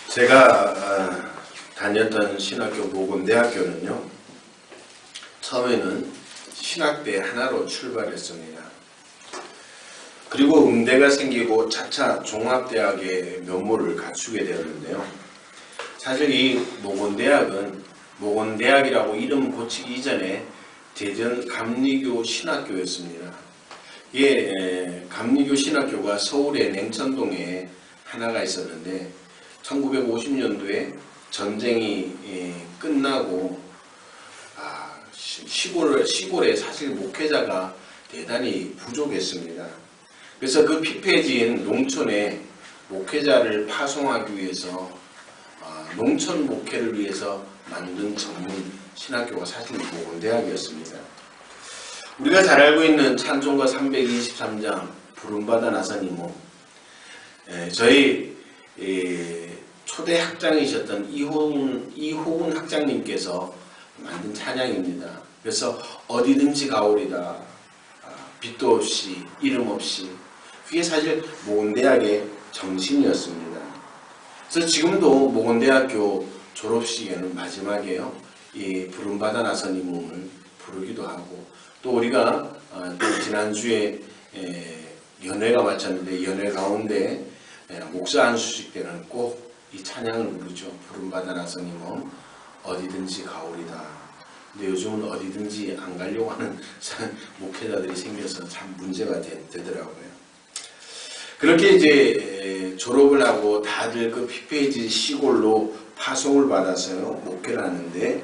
제가 다녔던 신학교 모건대학교는요, 처음에는 신학대 하나로 출발했습니다. 그리고 음대가 생기고 차차 종합대학의 면모를 갖추게 되었는데요. 사실 이 모건대학은 모건대학이라고 이름 고치기 이전에 대전 감리교 신학교였습니다. 이게 감리교 신학교가 서울의 냉천동에 하나가 있었는데 1950년도에 전쟁이 끝나고 시골에 사실 목회자가 대단히 부족했습니다. 그래서 그 피폐해진 농촌에 목회자를 파송하기 위해서 농촌 목회를 위해서 만든 전문 신학교가 사실 모건대학이었습니다. 우리가 잘 알고 있는 찬송가 323장 부름받아 나서니모, 저희 초대 학장이셨던 이호훈 학장님께서 만든 찬양입니다. 그래서 어디든지 가오리다, 빛도 없이 이름 없이, 그게 사실 모건대학의 정신이었습니다. 그래서 지금도 모건대학교 졸업식에는 마지막에요, 이 부름받아 나서님을 부르기도 하고, 또 우리가 지난주에 연회가 마쳤는데 연회 가운데 목사 안수식 때는 꼭 이 찬양을 부르죠. 부름받아 나서님은 어디든지 가오리다. 근데 요즘은 어디든지 안 가려고 하는 목회자들이 생겨서 참 문제가 되더라고요. 그렇게 이제 졸업을 하고 다들 그 피폐해진 시골로 파송을 받아서요, 목회를 하는데,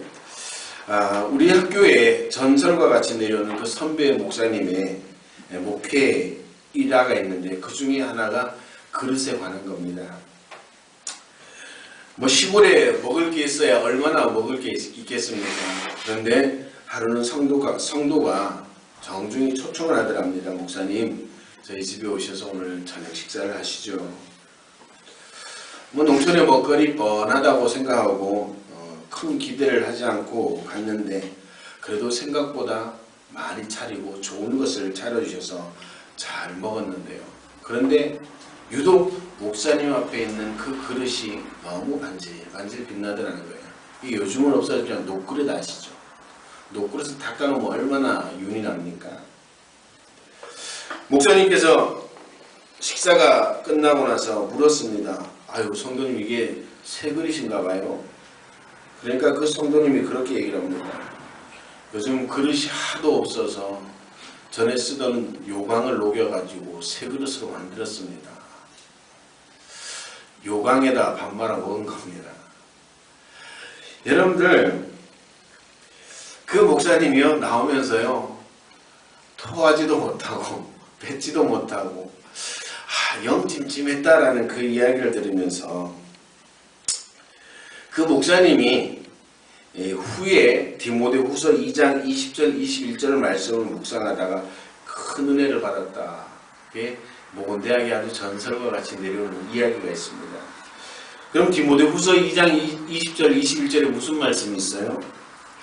우리 학교에 전설과 같이 내려오는 그 선배 목사님의 목회 일화가 있는데, 그 중에 하나가 그릇에 관한 겁니다. 뭐 시골에 먹을 게 있어야 얼마나 먹을 게 있겠습니까? 그런데 하루는 성도가 정중히 초청을 하더랍니다. 목사님, 저희 집에 오셔서 오늘 저녁 식사를 하시죠. 뭐 농촌의 먹거리 뻔하다고 생각하고 큰 기대를 하지 않고 갔는데, 그래도 생각보다 많이 차리고 좋은 것을 차려주셔서 잘 먹었는데요. 그런데 유독 목사님 앞에 있는 그 그릇이 너무 반질반질 빛나더라는 거예요. 이게 요즘은 없어졌지만 녹그릇 아시죠? 녹그릇을 닦아놓으면 얼마나 윤이 납니까? 목사님께서 식사가 끝나고 나서 물었습니다. 아유, 성도님, 이게 새 그릇인가 봐요. 그러니까 그 성도님이 그렇게 얘기를 합니다. 요즘 그릇이 하도 없어서 전에 쓰던 요강을 녹여가지고 새 그릇으로 만들었습니다. 요강에다 밥 말아 먹은 겁니다. 여러분들, 그 목사님이요, 나오면서요, 토하지도 못하고 뱉지도 못하고 영 찜찜했다라는 그 이야기를 들으면서, 그 목사님이 후에 디모데후서 2장 20절 21절 말씀을 묵상하다가 큰 은혜를 받았다. 그게 모건대학에 아주 전설과 같이 내려오는 이야기가 있습니다. 그럼 디모데후서 2장 20절 21절에 무슨 말씀이 있어요?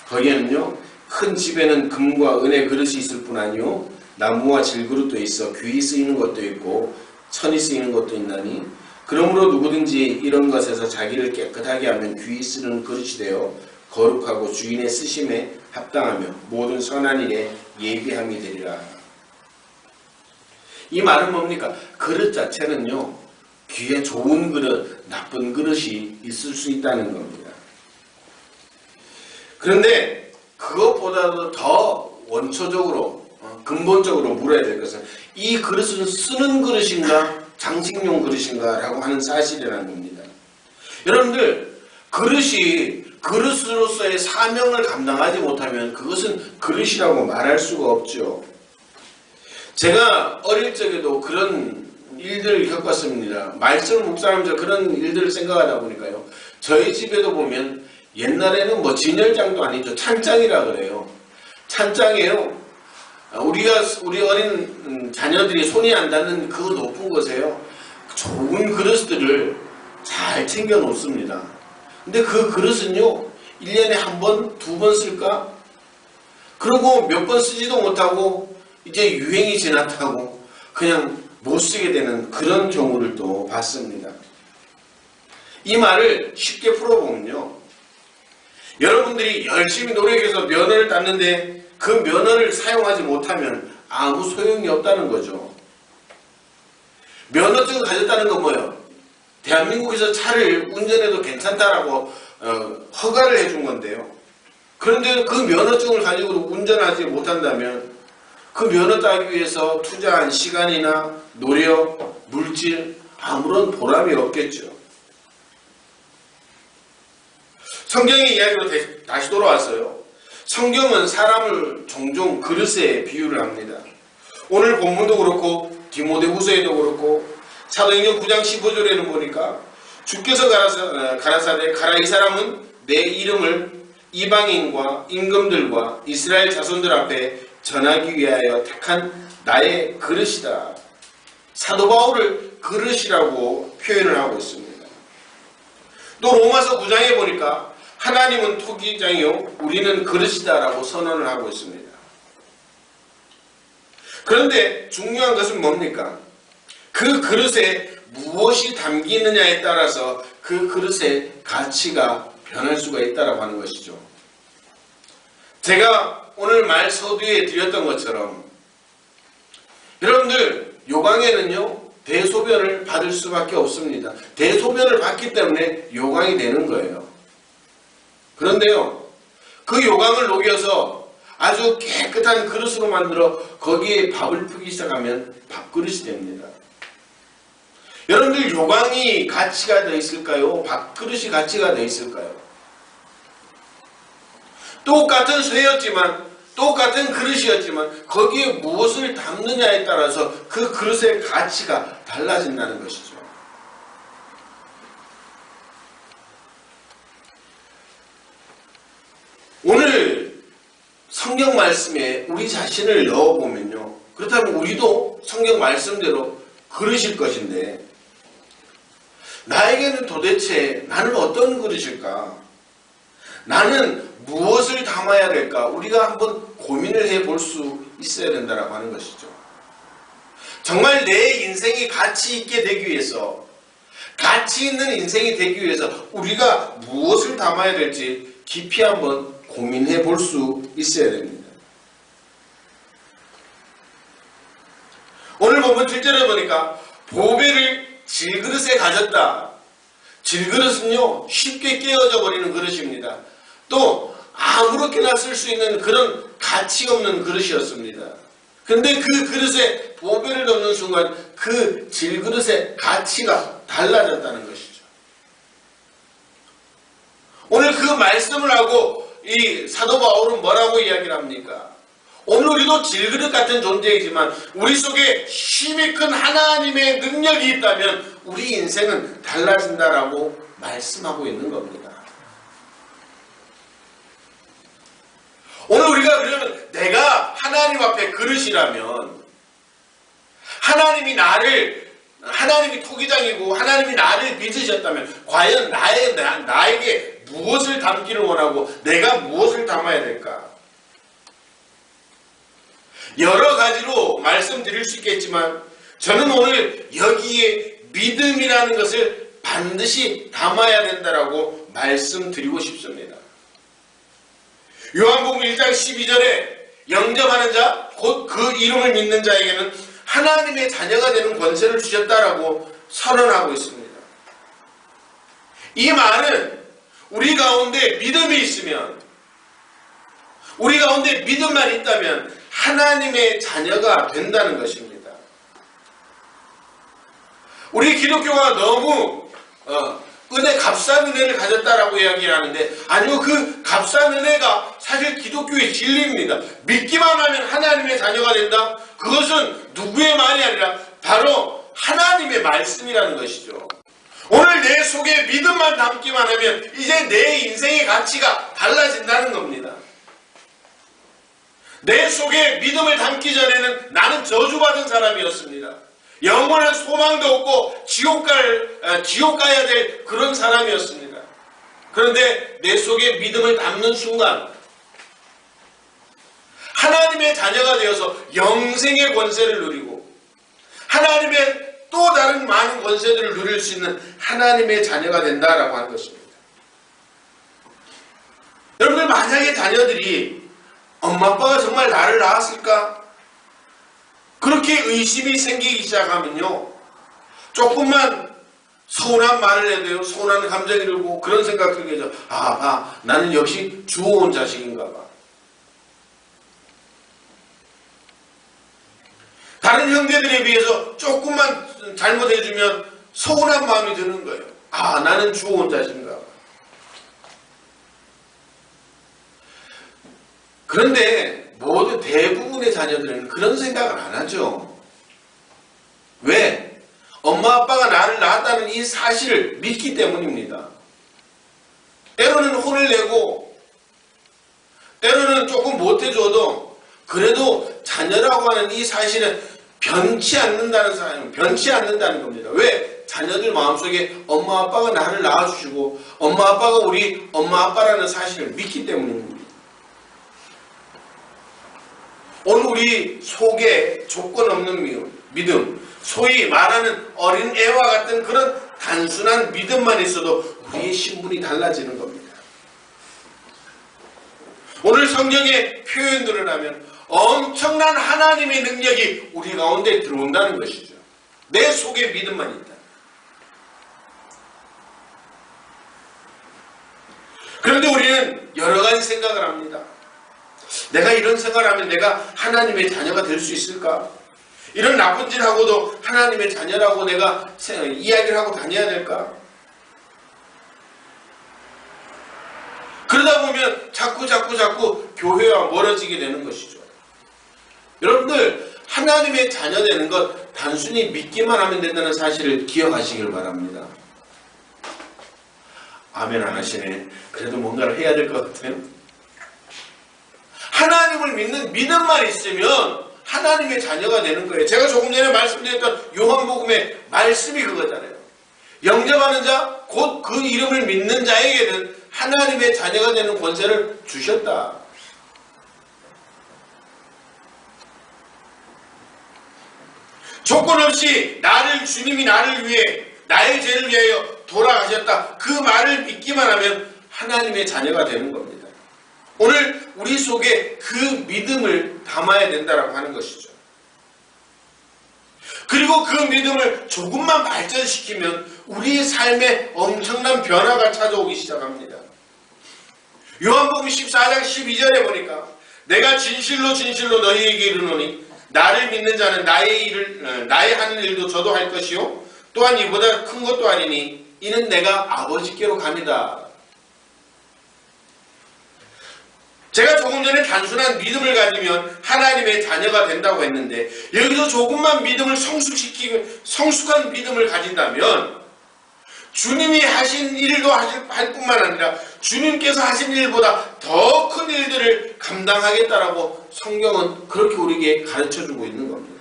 거기에는요, 큰 집에는 금과 은의 그릇이 있을 뿐 아니요 나무와 질그릇도 있어 귀히 쓰이는 것도 있고 천이 쓰이는 것도 있나니, 그러므로 누구든지 이런 것에서 자기를 깨끗하게 하면 귀히 쓰는 그릇이 되어 거룩하고 주인의 쓰심에 합당하며 모든 선한 일에 예비함이 되리라. 이 말은 뭡니까? 그릇 자체는요, 귀에 좋은 그릇, 나쁜 그릇이 있을 수 있다는 겁니다. 그런데 그것보다도 더 원초적으로, 근본적으로 물어야 될 것은, 이 그릇은 쓰는 그릇인가 장식용 그릇인가 라고 하는 사실이라는 겁니다. 여러분들, 그릇이 그릇으로서의 사명을 감당하지 못하면 그것은 그릇이라고 말할 수가 없죠. 제가 어릴 적에도 그런 일들을 겪었습니다. 말씀을 묵상하면서 그런 일들을 생각하다 보니까요, 저희 집에도 보면 옛날에는 뭐 진열장도 아니죠, 찬장이라 그래요. 찬장이에요. 우리 어린 자녀들이 손이 안 닿는 그 높은 곳에요, 좋은 그릇들을 잘 챙겨 놓습니다. 근데 그 그릇은요, 1년에 한 번, 2번 쓸까? 그리고 몇 번 쓰지도 못하고 이제 유행이 지났다고 그냥 못 쓰게 되는 그런 경우를 또 봤습니다. 이 말을 쉽게 풀어보면요, 여러분들이 열심히 노력해서 면허를 땄는데 그 면허를 사용하지 못하면 아무 소용이 없다는 거죠. 면허증을 가졌다는 건 뭐예요? 대한민국에서 차를 운전해도 괜찮다라고 허가를 해준 건데요. 그런데 그 면허증을 가지고 운전하지 못한다면 그 면허 따기 위해서 투자한 시간이나 노력, 물질, 아무런 보람이 없겠죠. 성경의 이야기로 다시 돌아왔어요. 성경은 사람을 종종 그릇에 비유를 합니다. 오늘 본문도 그렇고 디모데후서에도 그렇고 사도행전 9장 15절에는 보니까 주께서 가라사대 가라, 이 사람은 내 이름을 이방인과 임금들과 이스라엘 자손들 앞에 전하기 위하여 택한 나의 그릇이다. 사도 바울을 그릇이라고 표현을 하고 있습니다. 또 로마서 9장에 보니까 하나님은 토기장이요 우리는 그릇이다 라고 선언을 하고 있습니다. 그런데 중요한 것은 뭡니까? 그 그릇에 무엇이 담기느냐에 따라서 그 그릇의 가치가 변할 수가 있다고 하는 것이죠. 제가 오늘 말 서두에 드렸던 것처럼 여러분들 요강에는요 대소변을 받을 수밖에 없습니다. 대소변을 받기 때문에 요강이 되는 거예요. 그런데요 그 요강을 녹여서 아주 깨끗한 그릇으로 만들어 거기에 밥을 푸기 시작하면 밥그릇이 됩니다. 여러분들 요강이 가치가 더 있을까요? 밥그릇이 가치가 더 있을까요? 똑같은 쇠였지만 똑같은 그릇이었지만 거기에 무엇을 담느냐에 따라서 그 그릇의 가치가 달라진다는 것이죠. 오늘 성경 말씀에 우리 자신을 넣어보면요, 그렇다면 우리도 성경 말씀대로 그릇일 것인데 나에게는 도대체 나는 어떤 그릇일까? 나는 무엇을 담아야 될까? 우리가 한번 고민을 해볼 수 있어야 된다고 하는 것이죠. 정말 내 인생이 가치 있게 되기 위해서, 가치 있는 인생이 되기 위해서 우리가 무엇을 담아야 될지 깊이 한번 고민해 볼 수 있어야 됩니다. 오늘 본문 7절에 보니까 보배를 질그릇에 가졌다. 질그릇은요 쉽게 깨어져 버리는 그릇입니다. 또 아무렇게나 쓸 수 있는 그런 가치 없는 그릇이었습니다. 그런데 그 그릇에 보배를 넣는 순간 그 질그릇의 가치가 달라졌다는 것이죠. 오늘 그 말씀을 하고 이 사도 바울은 뭐라고 이야기를 합니까? 오늘 우리도 질그릇 같은 존재이지만 우리 속에 힘이 큰 하나님의 능력이 있다면 우리 인생은 달라진다라고 말씀하고 있는 겁니다. 오늘 우리가 그러면 내가 하나님 앞에 그릇이라면 하나님이 토기장이고 하나님이 나를 빚으셨다면 과연 나에게 무엇을 담기를 원하고 내가 무엇을 담아야 될까? 여러 가지로 말씀드릴 수 있겠지만 저는 오늘 여기에 믿음이라는 것을 반드시 담아야 된다라고 말씀드리고 싶습니다. 요한복음 1장 12절에 영접하는 자, 곧 그 이름을 믿는 자에게는 하나님의 자녀가 되는 권세를 주셨다라고 선언하고 있습니다. 이 말은 우리 가운데 믿음이 있으면, 우리 가운데 믿음만 있다면 하나님의 자녀가 된다는 것입니다. 우리 기독교가 너무 값싼 은혜를 가졌다라고 이야기를 하는데 아니요, 그 값싼 은혜가 사실 기독교의 진리입니다. 믿기만 하면 하나님의 자녀가 된다? 그것은 누구의 말이 아니라 바로 하나님의 말씀이라는 것이죠. 오늘 내 속에 믿음만 담기만 하면 이제 내 인생의 가치가 달라진다는 겁니다. 내 속에 믿음을 담기 전에는 나는 저주받은 사람이었습니다. 영원한 소망도 없고 지옥 가야 될 그런 사람이었습니다. 그런데 내 속에 믿음을 담는 순간 하나님의 자녀가 되어서 영생의 권세를 누리고 하나님의 또 다른 많은 권세들을 누릴 수 있는 하나님의 자녀가 된다라고 하는 것입니다. 여러분들, 만약에 자녀들이 엄마 아빠가 정말 나를 낳았을까? 그렇게 의심이 생기기 시작하면요, 조금만 서운한 말을 해도요, 서운한 감정이 들고 그런 생각 들게 되죠. 나는 역시 주워온 자식인가 봐. 다른 형제들에 비해서 조금만 잘못해주면 서운한 마음이 드는 거예요. 나는 주워온 자식인가 봐. 그런데 모두 대부분의 자녀들은 그런 생각을 안 하죠. 왜? 엄마 아빠가 나를 낳았다는 이 사실을 믿기 때문입니다. 때로는 혼을 내고 때로는 조금 못해줘도 그래도 자녀라고 하는 이 사실은 변치 않는다는 겁니다. 왜? 자녀들 마음속에 엄마 아빠가 나를 낳아주시고 엄마 아빠가 우리 엄마 아빠라는 사실을 믿기 때문입니다. 오늘 우리 속에 조건 없는 믿음, 소위 말하는 어린애와 같은 그런 단순한 믿음만 있어도 우리의 신분이 달라지는 겁니다. 오늘 성경의 표현들을 하면 엄청난 하나님의 능력이 우리 가운데 들어온다는 것이죠. 내 속에 믿음만 있다. 그런데 우리는 여러 가지 생각을 합니다. 내가 이런 생각을 하면 내가 하나님의 자녀가 될 수 있을까? 이런 나쁜 짓 하고도 하나님의 자녀라고 내가 이야기를 하고 다녀야 될까? 그러다 보면 자꾸 교회와 멀어지게 되는 것이죠. 여러분들, 하나님의 자녀 되는 것 단순히 믿기만 하면 된다는 사실을 기억하시길 바랍니다. 아멘 안 하시네. 그래도 뭔가를 해야 될 것 같아요. 하나님을 믿는 믿음만 있으면 하나님의 자녀가 되는 거예요. 제가 조금 전에 말씀드렸던 요한복음의 말씀이 그거잖아요. 영접하는 자, 곧 그 이름을 믿는 자에게는 하나님의 자녀가 되는 권세를 주셨다. 조건 없이 주님이 나를 위해, 나의 죄를 위하여 돌아가셨다. 그 말을 믿기만 하면 하나님의 자녀가 되는 겁니다. 오늘 우리 속에 그 믿음을 담아야 된다고 하는 것이죠. 그리고 그 믿음을 조금만 발전시키면 우리의 삶에 엄청난 변화가 찾아오기 시작합니다. 요한복음 14장 12절에 보니까 내가 진실로 너희에게 이르노니 나를 믿는 자는 나의 하는 일도 저도 할 것이요 또한 이보다 큰 것도 아니니 이는 내가 아버지께로 갑니다. 제가 조금 전에 단순한 믿음을 가지면 하나님의 자녀가 된다고 했는데 여기서 조금만 믿음을 성숙한 믿음을 가진다면 주님이 하신 일도 할 뿐만 아니라 주님께서 하신 일보다 더 큰 일들을 감당하겠다라고 성경은 그렇게 우리에게 가르쳐주고 있는 겁니다.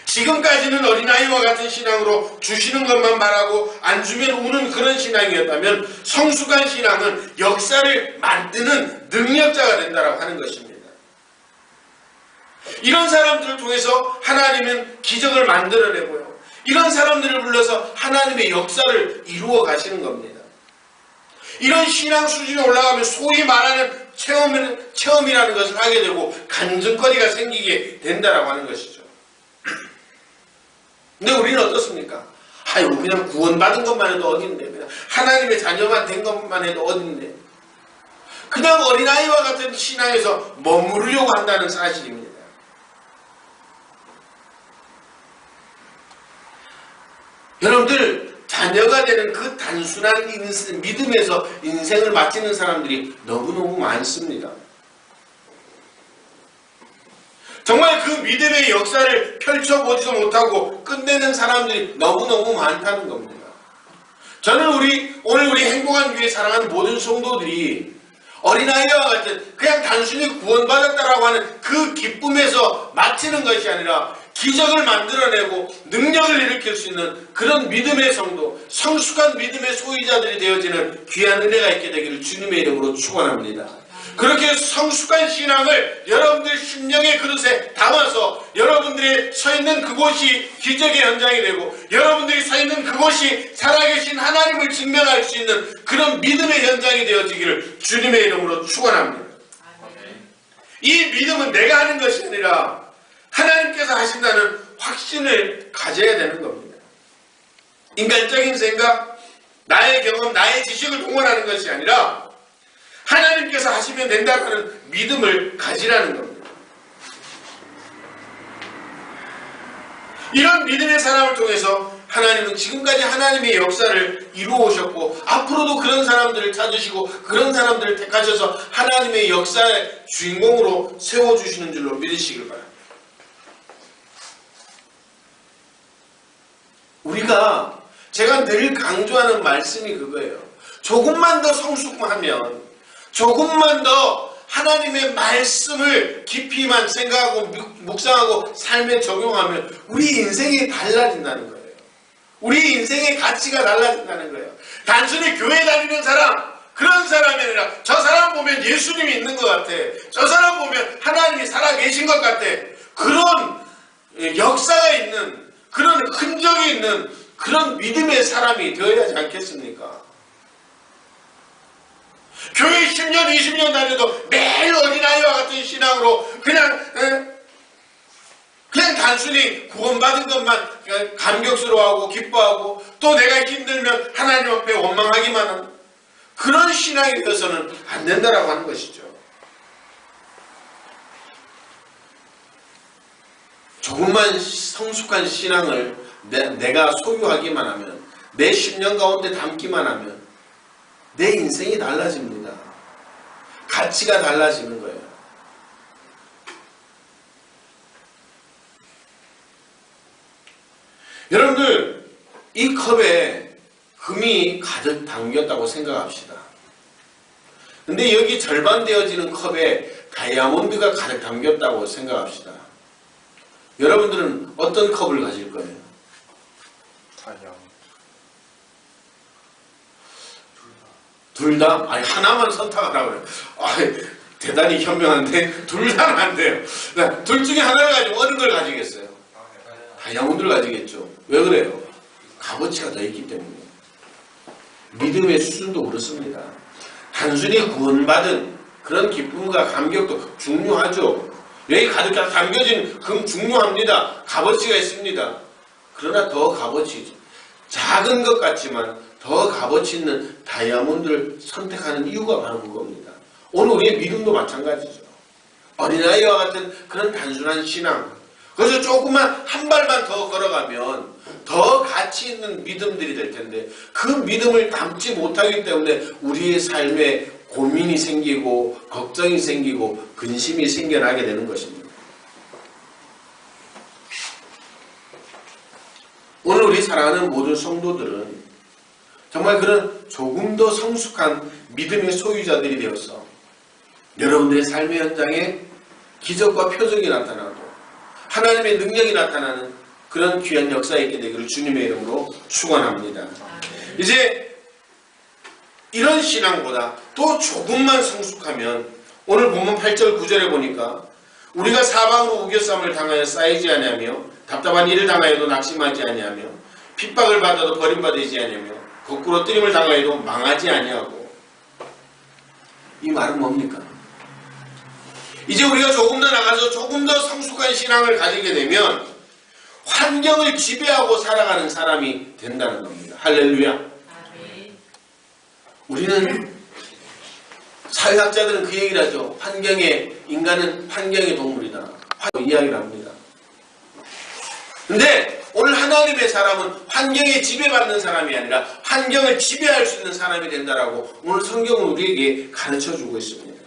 지금까지는 어린아이와 같은 신앙으로 주시는 것만 바라고 안 주면 우는 그런 신앙이었다면 성숙한 신앙은 역사를 만드는 능력자가 된다고 하는 것입니다. 이런 사람들을 통해서 하나님은 기적을 만들어내고요. 이런 사람들을 불러서 하나님의 역사를 이루어 가시는 겁니다. 이런 신앙 수준이 올라가면 소위 말하는 체험이라는 것을 하게 되고 간증거리가 생기게 된다고 하는 것이죠. 근데 우리는 어떻습니까? 그냥 구원받은 것만 해도 어딘데, 그냥 하나님의 자녀만 된 것만 해도 어딘데, 그냥 어린아이와 같은 신앙에서 머무르려고 한다는 사실입니다. 여러분들, 자녀가 되는 그 단순한 믿음에서 인생을 마치는 사람들이 너무너무 많습니다. 정말 그 믿음의 역사를 펼쳐보지도 못하고 끝내는 사람들이 너무너무 많다는 겁니다. 저는 오늘 우리 행복한 교회 사랑하는 모든 성도들이 어린아이와 같은 그냥 단순히 구원받았다라고 하는 그 기쁨에서 마치는 것이 아니라 기적을 만들어내고 능력을 일으킬 수 있는 그런 믿음의 성도, 성숙한 믿음의 소유자들이 되어지는 귀한 은혜가 있게 되기를 주님의 이름으로 축원합니다. 그렇게 성숙한 신앙을 여러분들 심령의 그릇에 담아서 여러분들이 서 있는 그곳이 기적의 현장이 되고 여러분들이 서 있는 그곳이 살아계신 하나님을 증명할 수 있는 그런 믿음의 현장이 되어지기를 주님의 이름으로 축원합니다. 이 믿음은 내가 하는 것이 아니라 하나님께서 하신다는 확신을 가져야 되는 겁니다. 인간적인 생각, 나의 경험, 나의 지식을 동원하는 것이 아니라 하나님께서 하시면 된다는 믿음을 가지라는 겁니다. 이런 믿음의 사람을 통해서 하나님은 지금까지 하나님의 역사를 이루어 오셨고 앞으로도 그런 사람들을 찾으시고 그런 사람들을 택하셔서 하나님의 역사의 주인공으로 세워주시는 줄로 믿으시길 바랍니다. 우리가 제가 늘 강조하는 말씀이 그거예요. 조금만 더 성숙하면 조금만 더 하나님의 말씀을 깊이만 생각하고 묵상하고 삶에 적용하면 우리 인생이 달라진다는 거예요. 우리 인생의 가치가 달라진다는 거예요. 단순히 교회 다니는 사람, 그런 사람이 아니라 저 사람 보면 예수님이 있는 것 같아. 저 사람 보면 하나님이 살아계신 것 같아. 그런 역사가 있는, 그런 흔적이 있는 그런 믿음의 사람이 되어야 하지 않겠습니까? 교회 10년, 20년 다녀도 매일 어린아이와 같은 신앙으로 그냥 단순히 구원받은 것만 감격스러워하고 기뻐하고 또 내가 힘들면 하나님 앞에 원망하기만 하는 그런 신앙이 되어서는 안 된다라고 하는 것이죠. 조금만 성숙한 신앙을 내가 소유하기만 하면 내 10년 가운데 담기만 하면 내 인생이 달라집니다. 가치가 달라지는 거예요. 여러분들 이 컵에 금이 가득 담겼다고 생각합시다. 근데 여기 절반 되어지는 컵에 다이아몬드가 가득 담겼다고 생각합시다. 여러분들은 어떤 컵을 가질 거예요? 다이아몬드. 둘 다? 아니 하나만 선택하라고요. 대단히 현명한데 둘 다는 안 돼요. 둘 중에 하나를 가지고 어느 걸 가지겠어요? 다이아몬드를 가지겠죠. 왜 그래요? 값어치가 더 있기 때문에. 믿음의 수준도 그렇습니다. 단순히 구원받은 그런 기쁨과 감격도 중요하죠. 여기 가득 담겨진 금 중요합니다. 값어치가 있습니다. 그러나 더 값어치, 작은 것 같지만 더 값어치 있는 다이아몬드를 선택하는 이유가 바로 그겁니다. 오늘 우리의 믿음도 마찬가지죠. 어린아이와 같은 그런 단순한 신앙, 그래서 조금만 한 발만 더 걸어가면 더 가치 있는 믿음들이 될 텐데 그 믿음을 담지 못하기 때문에 우리의 삶에 고민이 생기고 걱정이 생기고 근심이 생겨나게 되는 것입니다. 오늘 우리 사랑하는 모든 성도들은 정말 그런 조금 더 성숙한 믿음의 소유자들이 되어서 여러분들의 삶의 현장에 기적과 표적이 나타나고 하나님의 능력이 나타나는 그런 귀한 역사에 있게 되기를 주님의 이름으로 축원합니다. 이제 이런 신앙보다 또 조금만 성숙하면 오늘 본문 8절 9절에 보니까 우리가 사방으로 우겨쌈을 당하여 쌓이지 아니하며 답답한 일을 당하여도 낙심하지 아니하며 핍박을 받아도 버림받지 아니하며 거꾸로 뜨림을 당하여도 망하지 아니하고. 이 말은 뭡니까? 이제 우리가 조금 더 나가서 조금 더 성숙한 신앙을 가지게 되면 환경을 지배하고 살아가는 사람이 된다는 겁니다. 할렐루야. 우리는 사회학자들은 그 얘기를 하죠. 인간은 환경의 동물이다. 이야기를 합니다. 근데 오늘 하나님의 사람은 환경에 지배받는 사람이 아니라 환경을 지배할 수 있는 사람이 된다라고 오늘 성경은 우리에게 가르쳐주고 있습니다.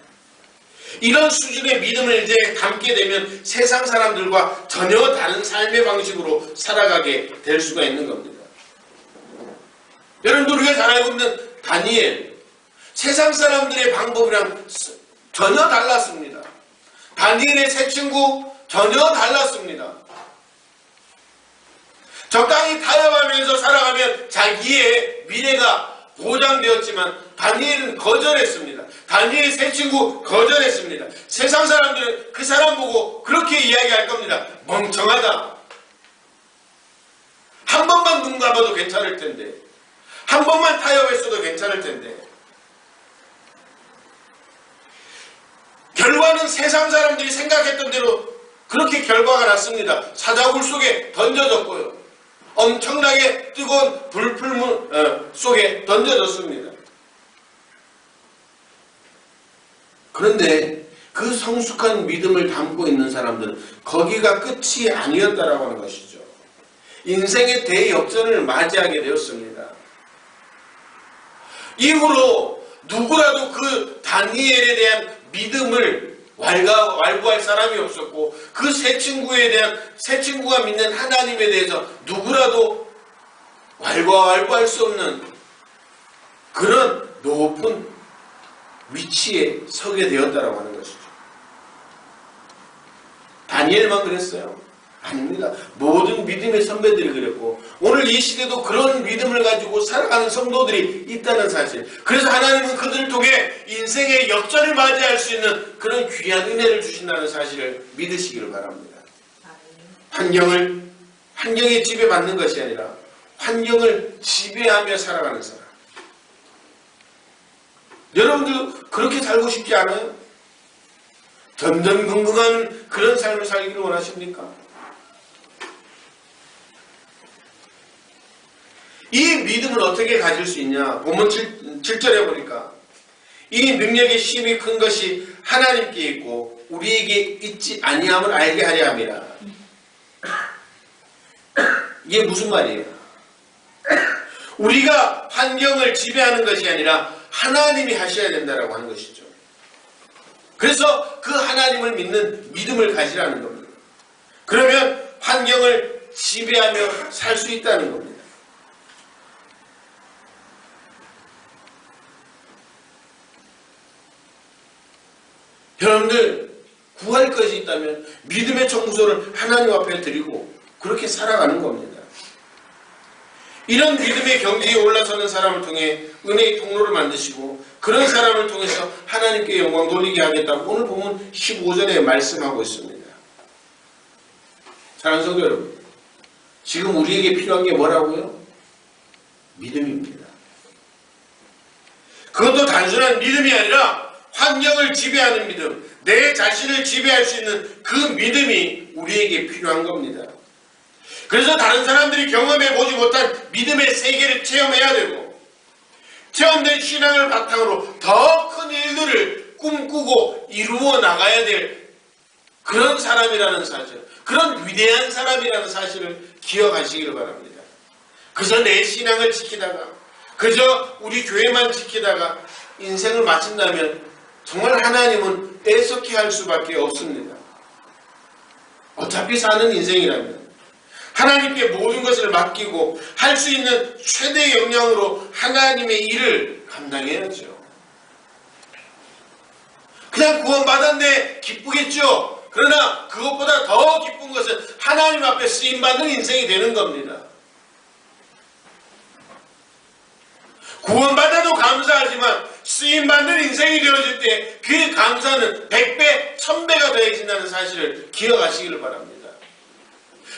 이런 수준의 믿음을 이제 담게 되면 세상 사람들과 전혀 다른 삶의 방식으로 살아가게 될 수가 있는 겁니다. 여러분들 우리가 잘 알고 있는 다니엘, 세상 사람들의 방법이랑 전혀 달랐습니다. 다니엘의 세 친구 전혀 달랐습니다. 적당히 타협하면서 살아가면 자기의 미래가 보장되었지만 다니엘은 거절했습니다. 다니엘의 세 친구 거절했습니다. 세상 사람들은 그 사람 보고 그렇게 이야기할 겁니다. 멍청하다. 한 번만 눈 감아도 괜찮을 텐데, 한 번만 타협했어도 괜찮을 텐데. 결과는 세상 사람들이 생각했던 대로 그렇게 결과가 났습니다. 사자굴 속에 던져졌고요. 엄청나게 뜨거운 불풀문 속에 던져졌습니다. 그런데 그 성숙한 믿음을 담고 있는 사람들은 거기가 끝이 아니었다라고 하는 것이죠. 인생의 대역전을 맞이하게 되었습니다. 이후로 누구라도 그 다니엘에 대한 믿음을 완고할 사람이 없었고, 그 세 친구가 믿는 하나님에 대해서 누구라도 완고할 수 없는 그런 높은 위치에 서게 되었다라고 하는 것이죠. 다니엘만 그랬어요? 아닙니다. 모든 믿음의 선배들이 그랬고, 오늘 이 시대도 그런 믿음을 가지고 살아가는 성도들이 있다는 사실. 그래서 하나님은 그들을 통해 인생의 역전을 맞이할 수 있는 그런 귀한 은혜를 주신다는 사실을 믿으시기를 바랍니다. 환경에 지배받는 것이 아니라 환경을 지배하며 살아가는 사람. 여러분들 그렇게 살고 싶지 않아요? 전전긍긍한 그런 삶을 살기를 원하십니까? 이 믿음을 어떻게 가질 수 있냐? 본문 7절에 보니까 이 능력의 힘이 큰 것이 하나님께 있고 우리에게 있지 아니함을 알게 하려 함이라. 이게 무슨 말이에요? 우리가 환경을 지배하는 것이 아니라 하나님이 하셔야 된다라고 하는 것이죠. 그래서 그 하나님을 믿는 믿음을 가지라는 겁니다. 그러면 환경을 지배하며 살 수 있다는 겁니다. 여러분들 구할 것이 있다면 믿음의 청구서를 하나님 앞에 드리고 그렇게 살아가는 겁니다. 이런 믿음의 경지에 올라서는 사람을 통해 은혜의 통로를 만드시고 그런 사람을 통해서 하나님께 영광 돌리게 하겠다고 오늘 보면 15절에 말씀하고 있습니다. 사랑하는 성도 여러분, 지금 우리에게 필요한 게 뭐라고요? 믿음입니다. 그것도 단순한 믿음이 아니라 환경을 지배하는 믿음, 내 자신을 지배할 수 있는 그 믿음이 우리에게 필요한 겁니다. 그래서 다른 사람들이 경험해 보지 못한 믿음의 세계를 체험해야 되고, 체험된 신앙을 바탕으로 더 큰 일들을 꿈꾸고 이루어 나가야 될 그런 사람이라는 사실, 그런 위대한 사람이라는 사실을 기억하시기를 바랍니다. 그저 내 신앙을 지키다가, 그저 우리 교회만 지키다가 인생을 마친다면 정말 하나님은 애석해 할 수밖에 없습니다. 어차피 사는 인생이라면 하나님께 모든 것을 맡기고 할 수 있는 최대 역량으로 하나님의 일을 감당해야죠. 그냥 구원받았네 기쁘겠죠. 그러나 그것보다 더 기쁜 것은 하나님 앞에 쓰임받는 인생이 되는 겁니다. 구원받아도 감사하지만 쓰임받는 인생이 되어질 때 그 감사는 100배, 1000배가 더해진다는 사실을 기억하시기를 바랍니다.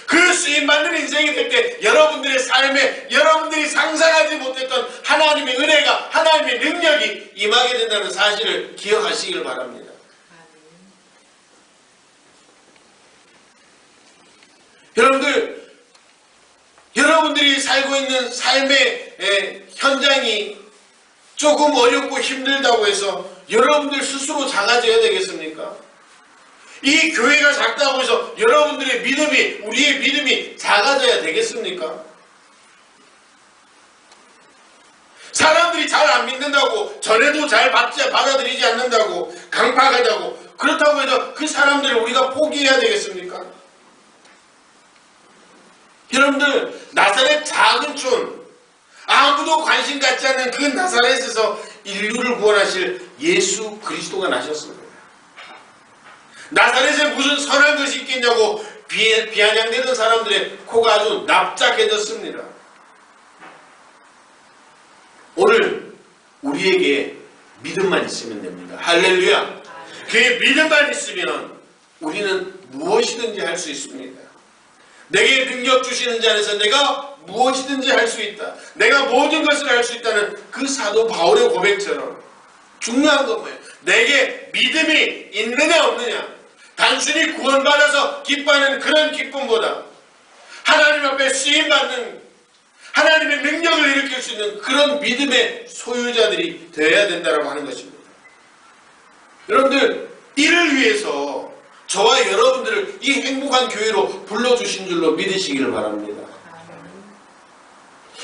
그 쓰임받는 인생이 될 때 여러분들의 삶에 여러분들이 상상하지 못했던 하나님의 은혜가, 하나님의 능력이 임하게 된다는 사실을 기억하시기를 바랍니다. 여러분들이 살고 있는 삶의 현장이 조금 어렵고 힘들다고 해서 여러분들 스스로 작아져야 되겠습니까? 이 교회가 작다고 해서 여러분들의 믿음이, 우리의 믿음이 작아져야 되겠습니까? 사람들이 잘 안 믿는다고, 전에도 잘 받아들이지 않는다고, 강팍하다고, 그렇다고 해서 그 사람들을 우리가 포기해야 되겠습니까? 여러분들, 나사렛 작은 촌, 아무도 관심 갖지 않는 그 나사렛에서 인류를 구원하실 예수 그리스도가 나셨습니다. 나사렛에 무슨 선한 것이 있겠냐고 비아냥대던 사람들의 코가 아주 납작해졌습니다. 오늘 우리에게 믿음만 있으면 됩니다. 할렐루야. 그 믿음만 있으면 우리는 무엇이든지 할 수 있습니다. 내게 능력 주시는 자 안에서 내가 무엇이든지 할 수 있다. 내가 모든 것을 할 수 있다는 그 사도 바울의 고백처럼 중요한 건 뭐예요? 내게 믿음이 있느냐 없느냐. 단순히 구원받아서 기뻐하는 그런 기쁨보다 하나님 앞에 쓰임받는 하나님의 능력을 일으킬 수 있는 그런 믿음의 소유자들이 되어야 된다고 하는 것입니다. 여러분들, 이를 위해서 저와 여러분들을 이 행복한 교회로 불러주신 줄로 믿으시기를 바랍니다.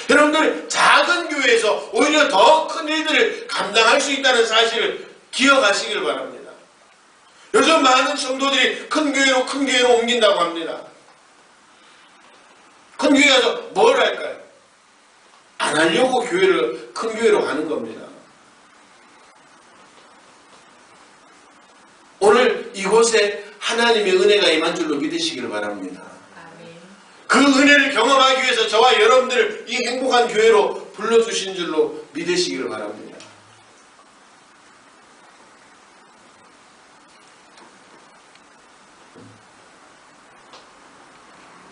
여러분들, 작은 교회에서 오히려 더 큰 일들을 감당할 수 있다는 사실을 기억하시길 바랍니다. 요즘 많은 성도들이 큰 교회로 옮긴다고 합니다. 큰 교회 가서 뭘 할까요? 안 하려고 큰 교회로 가는 겁니다. 오늘 이곳에 하나님의 은혜가 임한 줄로 믿으시기를 바랍니다. 그 은혜를 경험하기 위해서 저와 여러분들을 이 행복한 교회로 불러주신 줄로 믿으시기를 바랍니다.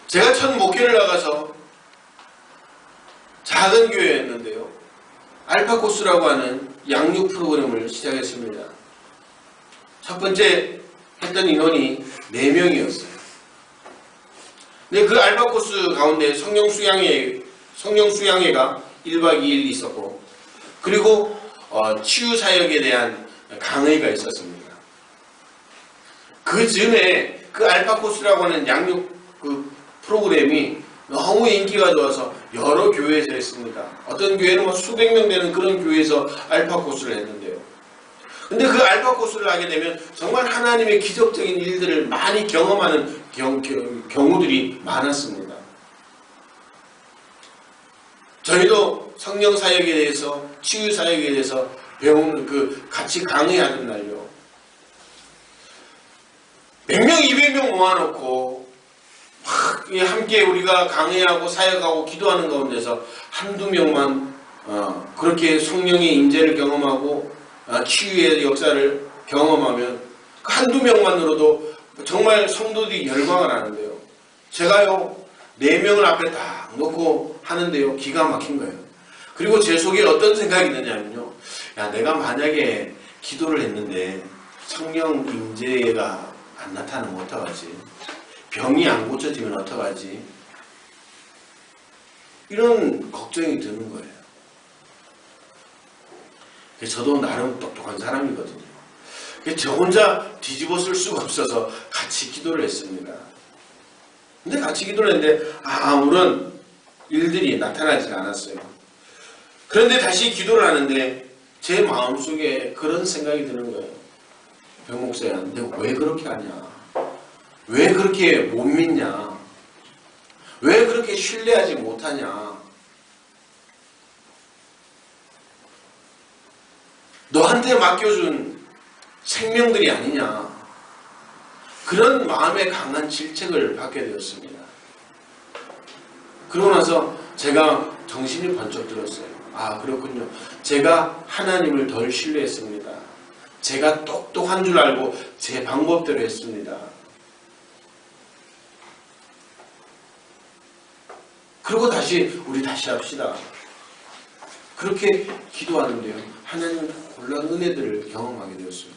제가 첫 목회를 나가서 작은 교회였는데요. 알파코스라고 하는 양육 프로그램을 시작했습니다. 첫 번째 했던 인원이 4명이었어요. 근데 그 알파코스 가운데 성령 수양회가 1박 2일 있었고, 그리고 치유 사역에 대한 강의가 있었습니다. 그 즈음에 그 알파코스라고 하는 양육 프로그램이 너무 인기가 좋아서 여러 교회에서 했습니다. 어떤 교회는 수백 명 되는 그런 교회에서 알파코스를 했는데요. 근데 그 알파코스를 하게 되면 정말 하나님의 기적적인 일들을 많이 경험하는 경우들이 많았습니다. 저희도 성령 사역에 대해서, 치유 사역에 대해서 배우는 같이 강의하는 날요. 100명, 200명 모아놓고 함께 우리가 강의하고 사역하고 기도하는 가운데서 한두 명만 그렇게 성령의 임재를 경험하고 치유의 역사를 경험하면 그 한두 명만으로도 정말 성도들이 열광을 하는데요. 제가요 4명을 앞에 딱 놓고 하는데요, 기가 막힌 거예요. 그리고 제 속에 어떤 생각이 드냐면요, 야, 내가 만약에 기도를 했는데 성령 임재가 안 나타나면 어떡하지? 병이 안 고쳐지면 어떡하지? 이런 걱정이 드는 거예요. 저도 나름 똑똑한 사람이거든요. 저 혼자 뒤집어 쓸 수가 없어서 같이 기도를 했습니다. 근데 같이 기도를 했는데 아무런 일들이 나타나지 않았어요. 그런데 다시 기도를 하는데 제 마음속에 그런 생각이 드는 거예요. 병 목사야, 내가 왜 그렇게 하냐? 왜 그렇게 못 믿냐? 왜 그렇게 신뢰하지 못하냐? 너한테 맡겨준 생명들이 아니냐? 그런 마음의 강한 질책을 받게 되었습니다. 그러고 나서 제가 정신이 번쩍 들었어요. 아, 그렇군요. 제가 하나님을 덜 신뢰했습니다. 제가 똑똑한 줄 알고 제 방법대로 했습니다. 그리고 우리 다시 합시다. 그렇게 기도하는데요, 하나님은 놀라운 은혜들을 경험하게 되었습니다.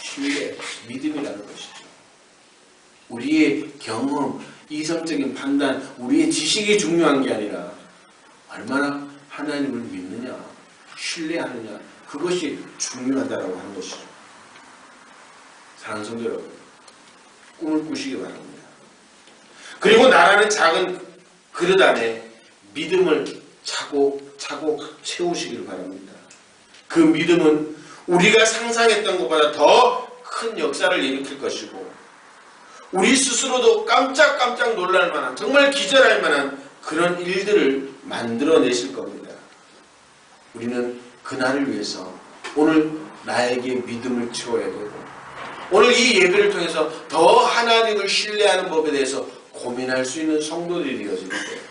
신뢰, 믿음이라는 것이죠. 우리의 경험, 이성적인 판단, 우리의 지식이 중요한 게 아니라 얼마나 하나님을 믿느냐, 신뢰하느냐, 그것이 중요하다고 하는 것이죠. 사랑하는 성도 여러분, 꿈을 꾸시기 바랍니다. 그리고 나라는 작은 그릇 안에 믿음을 차곡차곡 채우시기를 바랍니다. 그 믿음은 우리가 상상했던 것보다 더 큰 역사를 일으킬 것이고, 우리 스스로도 깜짝깜짝 놀랄 만한, 정말 기절할 만한 그런 일들을 만들어내실 겁니다. 우리는 그날을 위해서 오늘 나에게 믿음을 채워야 되고, 오늘 이 예배를 통해서 더 하나님을 신뢰하는 법에 대해서 고민할 수 있는 성도들이 되어질 때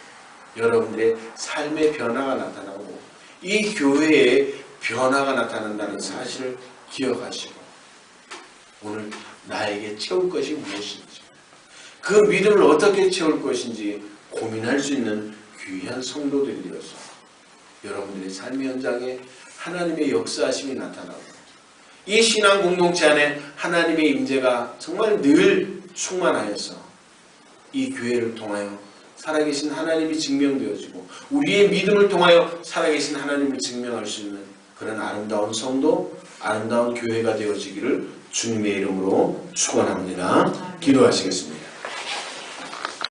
여러분들의 삶의 변화가 나타나고 이 교회에 변화가 나타난다는 사실을 기억하시고 오늘 나에게 채울 것이 무엇인지 그 믿음을 어떻게 채울 것인지 고민할 수 있는 귀한 성도들이 되어서 여러분들의 삶의 현장에 하나님의 역사하심이 나타나고 이 신앙 공동체 안에 하나님의 임재가 정말 늘 충만하여서 이 교회를 통하여 살아계신 하나님이 증명되어지고 우리의 믿음을 통하여 살아계신 하나님을 증명할 수 있는 그런 아름다운 성도, 아름다운 교회가 되어지기를 주님의 이름으로 축원합니다. 기도하시겠습니다.